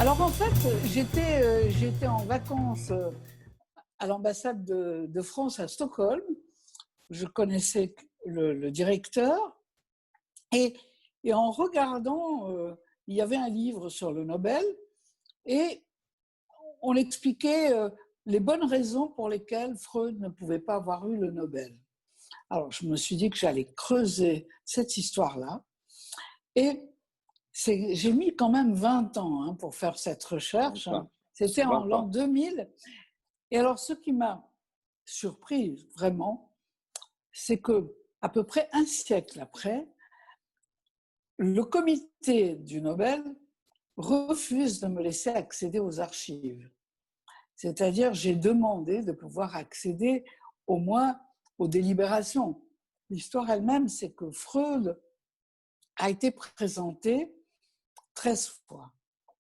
Alors en fait, j'étais en vacances à l'ambassade de France à Stockholm. Je connaissais le directeur et, et en regardant, il y avait un livre sur le Nobel et on expliquait les bonnes raisons pour lesquelles Freud ne pouvait pas avoir eu le Nobel. Alors je me suis dit que j'allais creuser cette histoire-là et j'ai mis quand même 20 ans pour faire cette recherche. C'était en l'an 2000. Et alors, ce qui m'a surpris vraiment, c'est que à peu près un siècle après, le comité du Nobel refuse de me laisser accéder aux archives. C'est-à-dire, j'ai demandé de pouvoir accéder au moins aux délibérations. L'histoire elle-même, c'est que Freud a été présenté 13 fois.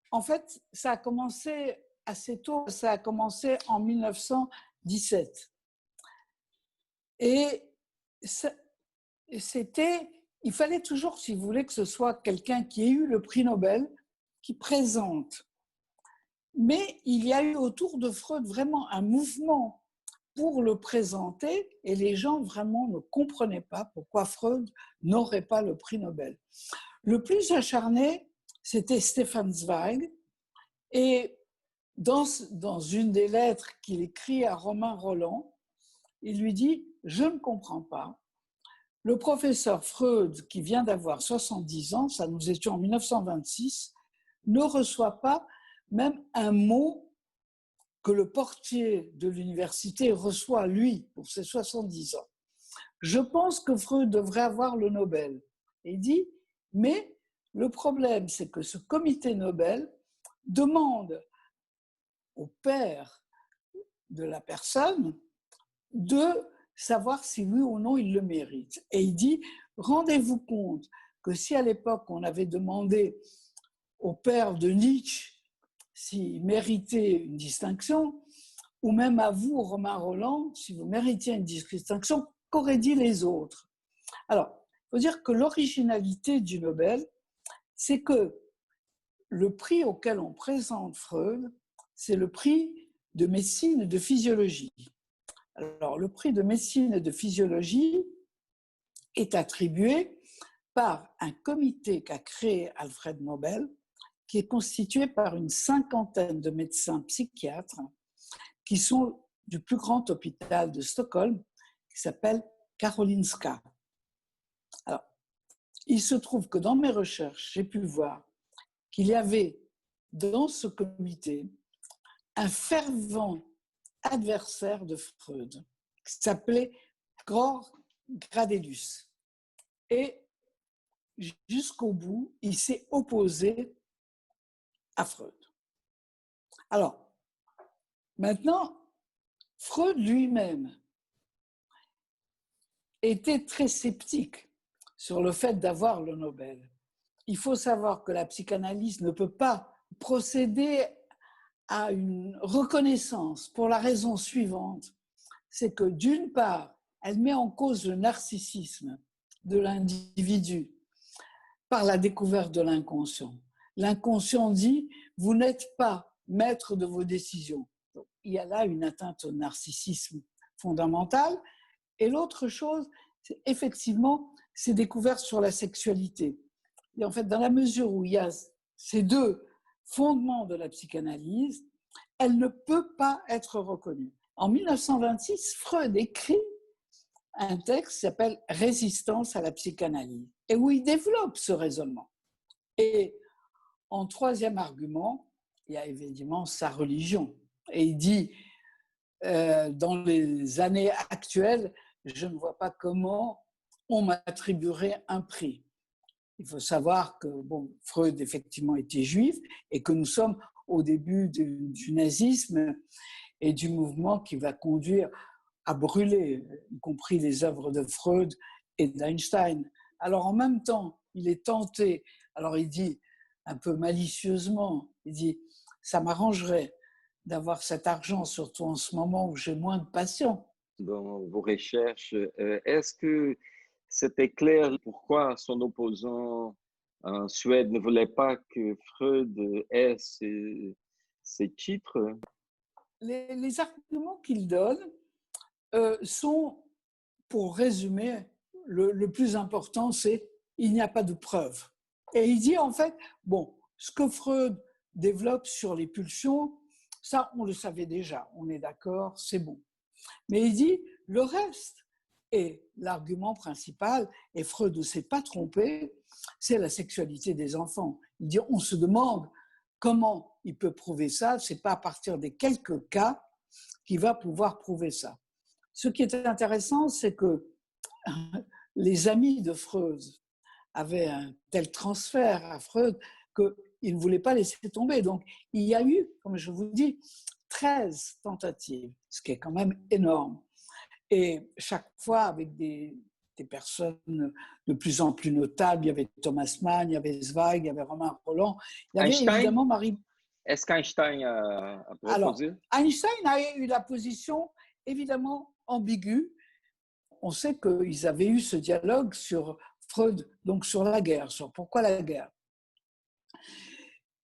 En fait, ça a commencé assez tôt, ça a commencé en 1917. Et il fallait toujours, si vous voulez, que ce soit quelqu'un qui ait eu le prix Nobel, qui présente. Mais il y a eu autour de Freud vraiment un mouvement pour le présenter et les gens vraiment ne comprenaient pas pourquoi Freud n'aurait pas le prix Nobel. Le plus acharné, c'était Stefan Zweig. Et dans une des lettres qu'il écrit à Romain Rolland, il lui dit « Je ne comprends pas. Le professeur Freud, qui vient d'avoir 70 ans, ça nous étions en 1926, ne reçoit pas même un mot que le portier de l'université reçoit, lui, pour ses 70 ans. Je pense que Freud devrait avoir le Nobel. » Et il dit « Mais le problème, c'est que ce comité Nobel demande au père de la personne de savoir si oui ou non il le mérite. » Et il dit, rendez-vous compte que si à l'époque on avait demandé au père de Nietzsche s'il méritait une distinction, ou même à vous, Romain Rolland, si vous méritiez une distinction, qu'auraient dit les autres? Alors, il faut dire que l'originalité du Nobel, c'est que le prix auquel on présente Freud, c'est le prix de médecine et de physiologie. Alors, le prix de médecine et de physiologie est attribué par un comité qu'a créé Alfred Nobel, qui est constitué par une cinquantaine de médecins psychiatres qui sont du plus grand hôpital de Stockholm, qui s'appelle Karolinska. Alors, il se trouve que dans mes recherches, j'ai pu voir qu'il y avait dans ce comité un fervent adversaire de Freud, qui s'appelait Gregor Gradelus. Et jusqu'au bout, il s'est opposé à Freud. Alors, maintenant, Freud lui-même était très sceptique sur le fait d'avoir le Nobel. Il faut savoir que la psychanalyse ne peut pas procéder à une reconnaissance pour la raison suivante, c'est que d'une part, elle met en cause le narcissisme de l'individu par la découverte de l'inconscient. L'inconscient dit « vous n'êtes pas maître de vos décisions ». Il y a là une atteinte au narcissisme fondamental. Et l'autre chose, c'est effectivement ces découvertes sur la sexualité. Et en fait, dans la mesure où il y a ces deux fondements de la psychanalyse, elle ne peut pas être reconnue. En 1926, Freud écrit un texte qui s'appelle « Résistance à la psychanalyse » et où il développe ce raisonnement. Et en troisième argument, il y a évidemment sa religion. Et il dit, dans les années actuelles, je ne vois pas comment on m'attribuerait un prix. Il faut savoir que Freud effectivement était juif et que nous sommes au début du nazisme et du mouvement qui va conduire à brûler, y compris les œuvres de Freud et d'Einstein. Alors en même temps, il est tenté, alors il dit un peu malicieusement, il dit « ça m'arrangerait d'avoir cet argent, surtout en ce moment où j'ai moins de patients ». Dans vos recherches, est-ce que c'était clair pourquoi son opposant en Suède ne voulait pas que Freud ait ces titres. Les arguments qu'il donne sont, pour résumer, le plus important, c'est il n'y a pas de preuves. Et il dit en fait, bon, ce que Freud développe sur les pulsions, ça, on le savait déjà, on est d'accord, c'est bon. Mais il dit, le reste, et l'argument principal, et Freud ne s'est pas trompé, c'est la sexualité des enfants. Il dit, on se demande comment il peut prouver ça, c'est pas à partir des quelques cas qu'il va pouvoir prouver ça. Ce qui est intéressant, c'est que les amis de Freud avaient un tel transfert à Freud qu'ils ne voulaient pas laisser tomber. Donc, il y a eu, comme je vous dis, 13 tentatives, ce qui est quand même énorme. Et chaque fois avec des personnes de plus en plus notables. Il y avait Thomas Mann, il y avait Zweig, il y avait Romain Rolland. Il y avait Einstein? évidemment Marie. Est-ce qu'Einstein a Alors, proposé? Einstein a eu la position évidemment ambiguë. On sait qu'ils avaient eu ce dialogue sur Freud, donc sur la guerre, sur pourquoi la guerre.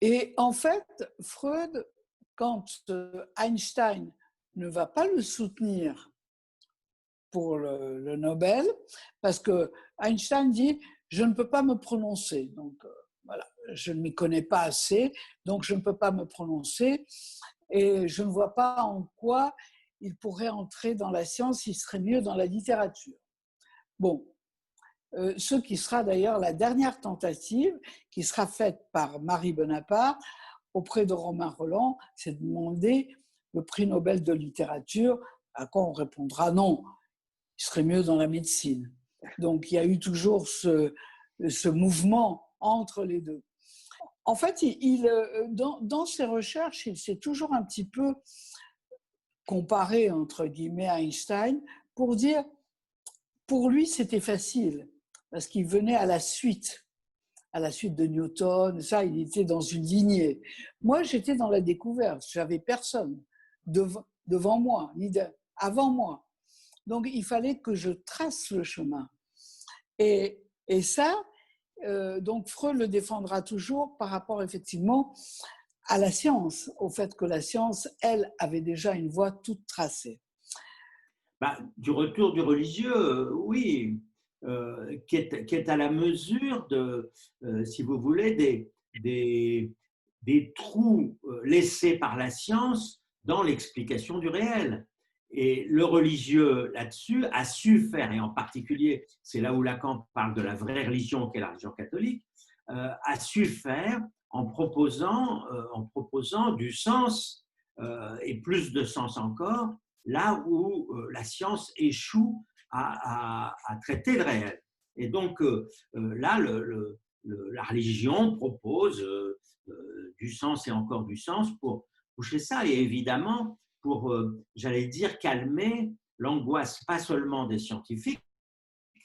Et en fait, Freud, quand Einstein ne va pas le soutenir pour le Nobel, parce que Einstein dit « je ne peux pas me prononcer ». Donc voilà, je ne m'y connais pas assez, donc je ne peux pas me prononcer et je ne vois pas en quoi il pourrait entrer dans la science, il serait mieux dans la littérature. Bon, ce qui sera d'ailleurs la dernière tentative qui sera faite par Marie Bonaparte auprès de Romain Rolland, c'est de demander le prix Nobel de littérature, à quoi on répondra non, il serait mieux dans la médecine. Donc il y a eu toujours ce mouvement entre les deux. En fait, dans ses recherches, il s'est toujours un petit peu comparé, entre guillemets, à Einstein pour dire, pour lui, c'était facile, parce qu'il venait à la suite de Newton, ça, il était dans une lignée. Moi, j'étais dans la découverte, j'avais personne devant moi, ni avant moi. Donc, il fallait que je trace le chemin. Et ça, donc Freud le défendra toujours par rapport, effectivement, à la science, au fait que la science, elle, avait déjà une voie toute tracée. Du retour du religieux, oui, qui est à la mesure de, si vous voulez, des trous laissés par la science dans l'explication du réel. Et le religieux, là-dessus, a su faire, et en particulier, c'est là où Lacan parle de la vraie religion, qui est la religion catholique, a su faire en proposant du sens, et plus de sens encore, là où la science échoue à traiter le réel. Et donc, là, la religion propose du sens et encore du sens pour toucher ça. Et évidemment, pour, j'allais dire, calmer l'angoisse, pas seulement des scientifiques,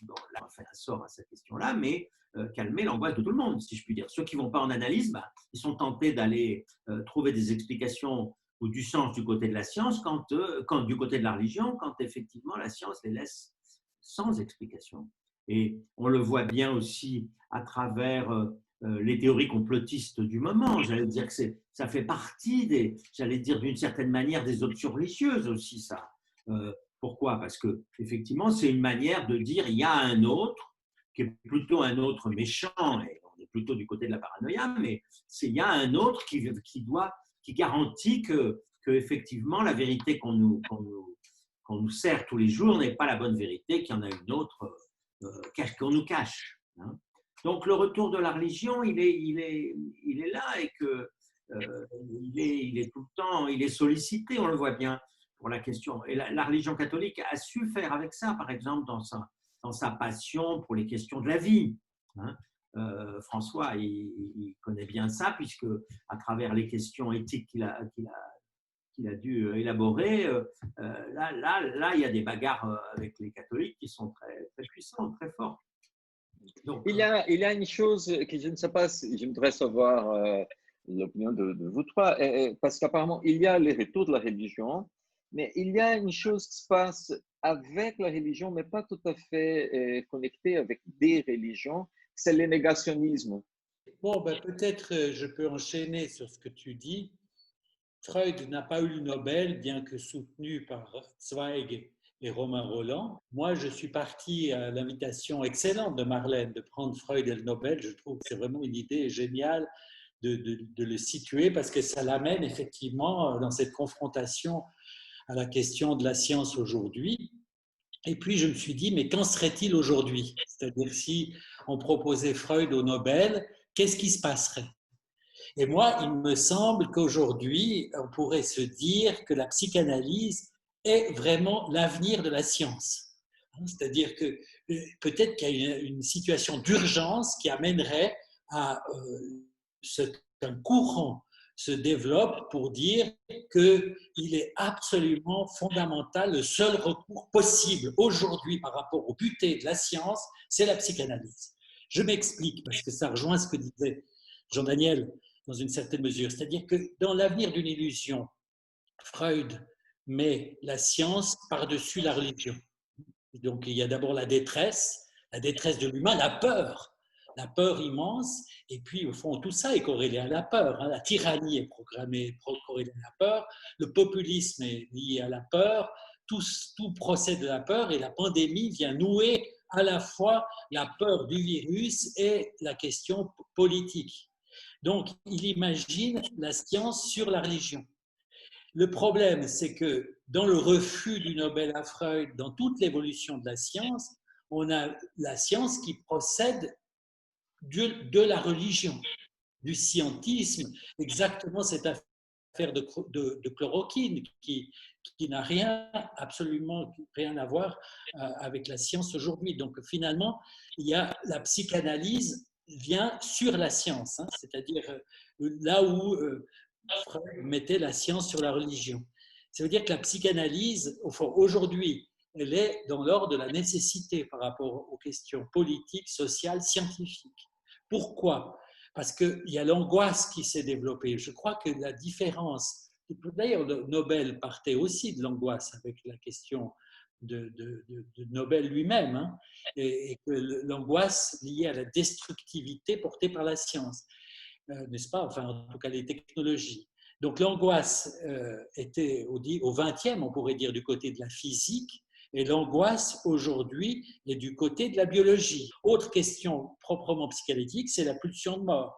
bon, là, on fait un sort à cette question-là, mais calmer l'angoisse de tout le monde, si je puis dire. Ceux qui ne vont pas en analyse, ils sont tentés d'aller trouver des explications ou du sens du côté de la science, quand du côté de la religion, quand effectivement la science les laisse sans explication. Et on le voit bien aussi à travers les théories complotistes du moment. J'allais dire que ça fait partie j'allais dire d'une certaine manière, des options religieuses aussi, ça. Pourquoi? Parce que effectivement, c'est une manière de dire il y a un autre qui est plutôt un autre méchant, et on est plutôt du côté de la paranoïa, mais il y a un autre qui garantit que effectivement la vérité qu'on nous sert tous les jours n'est pas la bonne vérité, qu'il y en a une autre qu'on nous cache. Hein. Donc le retour de la religion, il est là, et que il est tout le temps, il est sollicité, on le voit bien pour la question. Et la religion catholique a su faire avec ça, par exemple, dans sa passion pour les questions de la vie. Hein. François, il connaît bien ça, puisque à travers les questions éthiques qu'il a dû élaborer, là, il y a des bagarres avec les catholiques qui sont très, très puissantes, très fortes. Donc, il y a une chose que je ne sais pas, je voudrais savoir l'opinion de vous trois, parce qu'apparemment, il y a le retour de la religion, mais il y a une chose qui se passe avec la religion, mais pas tout à fait connectée avec des religions, c'est le négationnisme. Bon, ben, peut-être je peux enchaîner sur ce que tu dis. Freud n'a pas eu le Nobel, bien que soutenu par Zweig et Romain Rolland. Moi, je suis parti à l'invitation excellente de Marlène de prendre Freud et le Nobel. Je trouve que c'est vraiment une idée géniale de le situer parce que ça l'amène effectivement dans cette confrontation à la question de la science aujourd'hui. Et puis, je me suis dit, mais qu'en serait-il aujourd'hui? C'est-à-dire, si on proposait Freud au Nobel, qu'est-ce qui se passerait? Et moi, il me semble qu'aujourd'hui, on pourrait se dire que la psychanalyse est vraiment l'avenir de la science. C'est-à-dire que peut-être qu'il y a une situation d'urgence qui amènerait à ce qu'un courant se développe pour dire qu'il est absolument fondamental, le seul recours possible aujourd'hui par rapport au buté de la science, c'est la psychanalyse. Je m'explique parce que ça rejoint ce que disait Jean-Daniel dans une certaine mesure. C'est-à-dire que dans l'avenir d'une illusion, Freud met la science par-dessus la religion. Donc il y a d'abord la détresse de l'humain, la peur immense, et puis au fond tout ça est corrélé à la peur. La tyrannie est corrélée à la peur, le populisme est lié à la peur, tout procède de la peur, et la pandémie vient nouer à la fois la peur du virus et la question politique. Donc, il imagine la science sur la religion. Le problème, c'est que dans le refus du Nobel à Freud, dans toute l'évolution de la science, on a la science qui procède de la religion, du scientisme, exactement cette affaire de chloroquine qui n'a absolument rien à voir avec la science aujourd'hui. Donc finalement, il y a la psychanalyse vient sur la science, c'est-à-dire là où Freud mettait la science sur la religion. Ça veut dire que la psychanalyse, au fond, aujourd'hui, elle est dans l'ordre de la nécessité par rapport aux questions politiques, sociales, scientifiques. Pourquoi? Parce qu'il y a l'angoisse qui s'est développée. Je crois que la différence, d'ailleurs, le Nobel partait aussi de l'angoisse avec la question de Nobel lui-même, et que l'angoisse liée à la destructivité portée par la science, n'est-ce pas? Enfin, en tout cas, les technologies. Donc, l'angoisse était au XXe, on pourrait dire, du côté de la physique, et l'angoisse, aujourd'hui, est du côté de la biologie. Autre question proprement psychanalytique, c'est la pulsion de mort.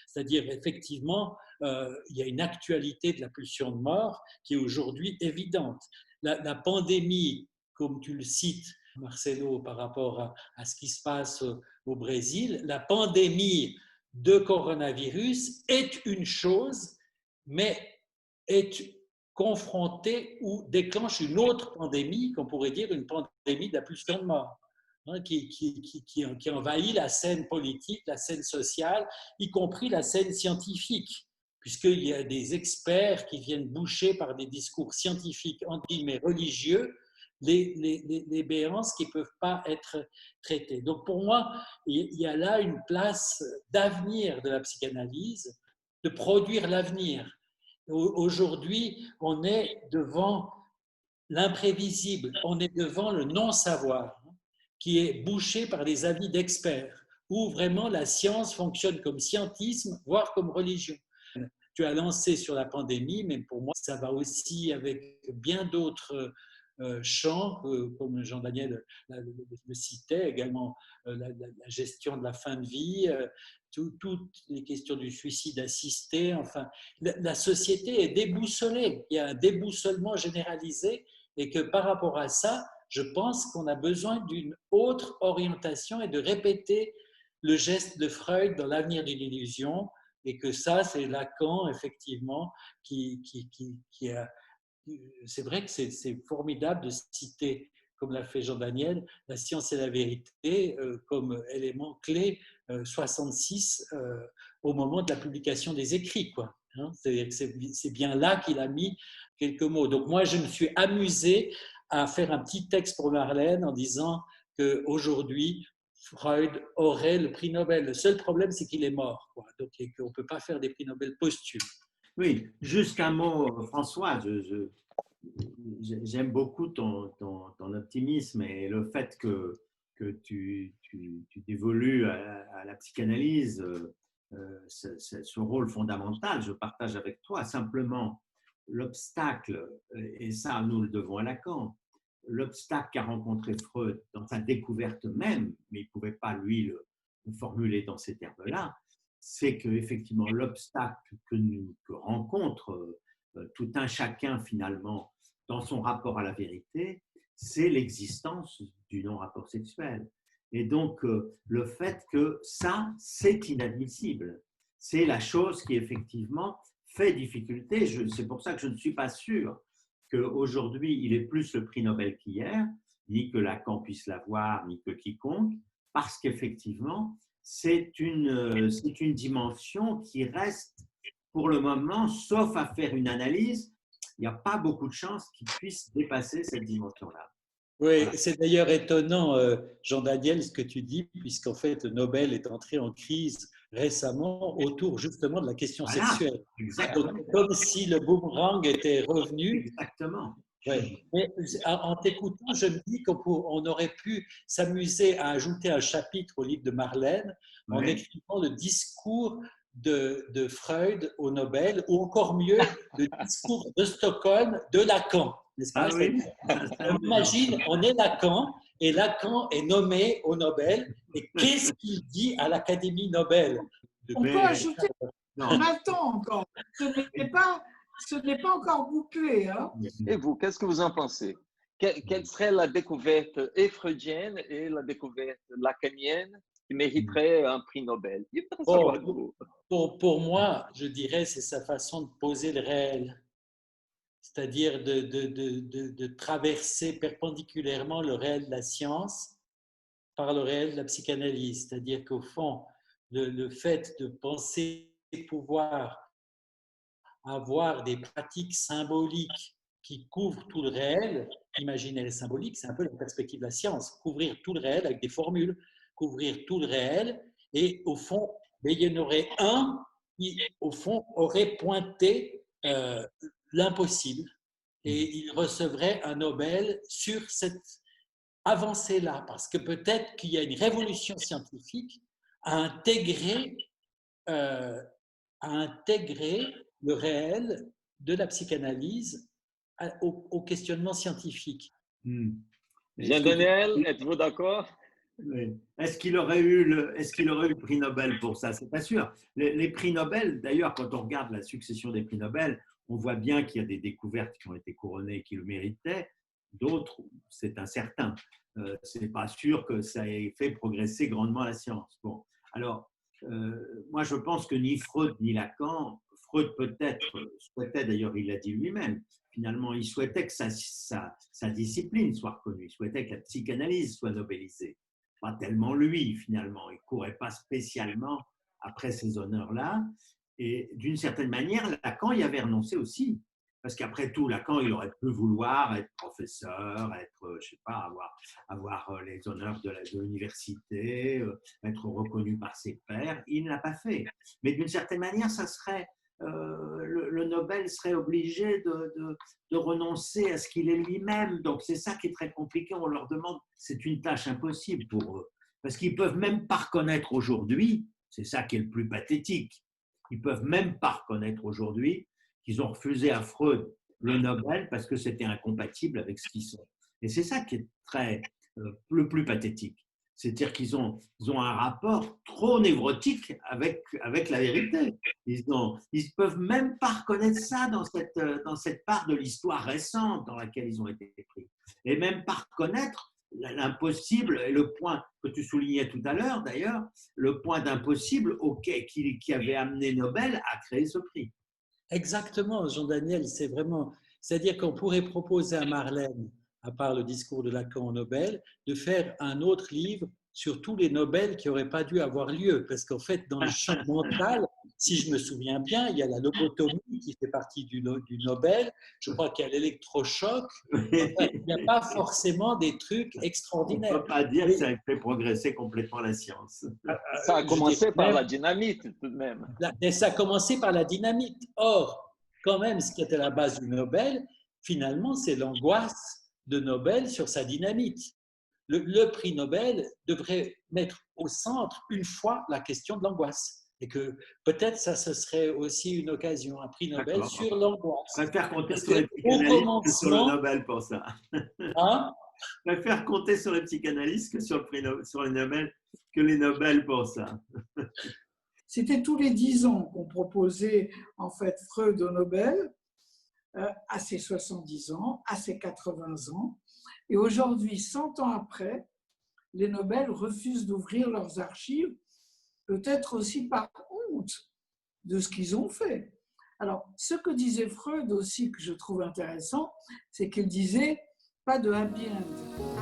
C'est-à-dire, effectivement, il y a une actualité de la pulsion de mort qui est aujourd'hui évidente. La pandémie, comme tu le cites, Marcelo, par rapport à ce qui se passe au Brésil, la pandémie de coronavirus est une chose, mais est confrontée ou déclenche une autre pandémie, qu'on pourrait dire une pandémie de la pulsion de mort, qui envahit la scène politique, la scène sociale, y compris la scène scientifique, puisqu'il y a des experts qui viennent boucher par des discours scientifiques, entre guillemets, religieux, les béances qui ne peuvent pas être traitées. Donc pour moi, il y a là une place d'avenir de la psychanalyse, de produire l'avenir. Aujourd'hui, on est devant l'imprévisible, on est devant le non-savoir qui est bouché par des avis d'experts, où vraiment la science fonctionne comme scientisme, voire comme religion. Tu as lancé sur la pandémie, mais pour moi, ça va aussi avec bien d'autres champs, comme Jean-Daniel le citait, également la gestion de la fin de vie, toutes les questions du suicide assisté. Enfin, la société est déboussolée. Il y a un déboussolement généralisé et que par rapport à ça, je pense qu'on a besoin d'une autre orientation et de répéter le geste de Freud dans l'avenir d'une illusion, et que ça, c'est Lacan, effectivement, qui a... C'est vrai que c'est formidable de citer, comme l'a fait Jean-Daniel, la science et la vérité comme élément clé 66 au moment de la publication des écrits, quoi. C'est-à-dire que c'est bien là qu'il a mis quelques mots. Donc moi, je me suis amusé à faire un petit texte pour Marlène en disant qu'aujourd'hui, Freud aurait le prix Nobel. Le seul problème, c'est qu'il est mort, quoi. Donc, et qu'on ne peut pas faire des prix Nobel posthumes. Oui, juste un mot, François. J'aime beaucoup ton optimisme et le fait que tu évolues à la psychanalyse. ce rôle fondamental, je partage avec toi. Simplement, l'obstacle, et ça nous le devons à Lacan, l'obstacle qu'a rencontré Freud dans sa découverte même, mais il ne pouvait pas lui le formuler dans ces termes-là, c'est qu'effectivement l'obstacle que rencontre tout un chacun finalement dans son rapport à la vérité, c'est l'existence du non-rapport sexuel. Et donc le fait que ça, c'est inadmissible. C'est la chose qui effectivement fait difficulté. C'est pour ça que je ne suis pas sûr qu'aujourd'hui, il est plus le prix Nobel qu'hier, ni que Lacan puisse l'avoir, ni que quiconque, parce qu'effectivement, c'est une dimension qui reste pour le moment, sauf à faire une analyse, il n'y a pas beaucoup de chances qu'il puisse dépasser cette dimension-là. Oui, voilà. C'est d'ailleurs étonnant, Jean-Daniel, ce que tu dis, puisqu'en fait, le Nobel est entré en crise récemment autour justement de la question sexuelle. Exactement. Donc, comme si le boomerang était revenu. Exactement. Ouais. Mais en t'écoutant, je me dis qu'on aurait pu s'amuser à ajouter un chapitre au livre de Marlène en écrivant le discours de Freud au Nobel, ou encore mieux, le discours de Stockholm de Lacan. N'est-ce pas? On imagine, on est Lacan, et Lacan est nommé au Nobel, et qu'est-ce qu'il dit à l'Académie Nobel? On peut ajouter, on attend encore, ce n'est pas encore bouclé. Hein. Et vous, qu'est-ce que vous en pensez? Quelle serait la découverte freudienne et la découverte lacanienne qui mériterait un prix Nobel? Pour moi, je dirais c'est sa façon de poser le réel, c'est-à-dire de traverser perpendiculairement le réel de la science par le réel de la psychanalyse. C'est-à-dire qu'au fond, le fait de penser pouvoir avoir des pratiques symboliques qui couvrent tout le réel, imaginaire et symbolique, c'est un peu la perspective de la science, couvrir tout le réel avec des formules, couvrir tout le réel, et au fond, il y en aurait un qui, au fond, aurait pointé l'impossible, et il recevrait un Nobel sur cette avancée-là, parce que peut-être qu'il y a une révolution scientifique à intégrer le réel de la psychanalyse au questionnement scientifique. Jean-Daniel, êtes-vous d'accord? Oui. Est-ce qu'il aurait eu le prix Nobel pour ça? C'est pas sûr. Les prix Nobel, d'ailleurs, quand on regarde la succession des prix Nobel, on voit bien qu'il y a des découvertes qui ont été couronnées qui le méritaient. D'autres, c'est incertain. C'est pas sûr que ça ait fait progresser grandement la science. Bon, alors, moi, je pense que ni Freud ni Lacan, Freud peut-être souhaitait, d'ailleurs, il l'a dit lui-même, finalement, il souhaitait que sa discipline soit reconnue, il souhaitait que la psychanalyse soit nobelisée. Pas tellement lui, finalement, il ne courait pas spécialement après ces honneurs-là. Et d'une certaine manière, Lacan y avait renoncé aussi. Parce qu'après tout, Lacan, il aurait pu vouloir être professeur, être, je sais pas, avoir les honneurs de l'université, être reconnu par ses pairs. Il ne l'a pas fait. Mais d'une certaine manière, ça serait, le Nobel serait obligé de renoncer à ce qu'il est lui-même. Donc c'est ça qui est très compliqué. On leur demande, c'est une tâche impossible pour eux. Parce qu'ils ne peuvent même pas reconnaître aujourd'hui, c'est ça qui est le plus pathétique, ils ne peuvent même pas reconnaître aujourd'hui qu'ils ont refusé à Freud le Nobel parce que c'était incompatible avec ce qu'ils sont. Et c'est ça qui est le plus pathétique. C'est-à-dire qu'ils ont un rapport trop névrotique avec la vérité. Ils ne peuvent même pas reconnaître ça dans cette part de l'histoire récente dans laquelle ils ont été pris. Et même pas reconnaître l'impossible, et le point que tu soulignais tout à l'heure d'ailleurs, le point d'impossible qui avait amené Nobel à créer ce prix. Exactement, Jean-Daniel, c'est-à-dire qu'on pourrait proposer à Marlène, à part le discours de Lacan au Nobel, de faire un autre livre sur tous les Nobels qui n'auraient pas dû avoir lieu. Parce qu'en fait, dans le champ mental, si je me souviens bien, il y a la lobotomie qui fait partie du Nobel. Je crois qu'il y a l'électrochoc. Enfin, il n'y a pas forcément des trucs extraordinaires. On ne peut pas dire que ça a fait progresser complètement la science. Ça a commencé par la dynamite, tout de même. Et ça a commencé par la dynamite. Or, quand même, ce qui était la base du Nobel, finalement, c'est l'angoisse de Nobel sur sa dynamite. Le prix Nobel devrait mettre au centre, une fois, la question de l'angoisse. Et que peut-être ça, ce serait aussi une occasion, un prix Nobel sur l'angoisse. Je préfère compter Parce sur les qu'au psychanalystes que sur le commencement, Nobel pour ça. hein, Je préfère compter sur les psychanalystes que sur le prix sur les Nobel, que les Nobel pour ça. C'était tous les 10 ans qu'on proposait en fait Freud au Nobel, à ses 70 ans, à ses 80 ans. Et aujourd'hui, 100 ans après, les Nobel refusent d'ouvrir leurs archives, peut-être aussi par honte de ce qu'ils ont fait. Alors, ce que disait Freud aussi, que je trouve intéressant, c'est qu'il disait pas de happy end.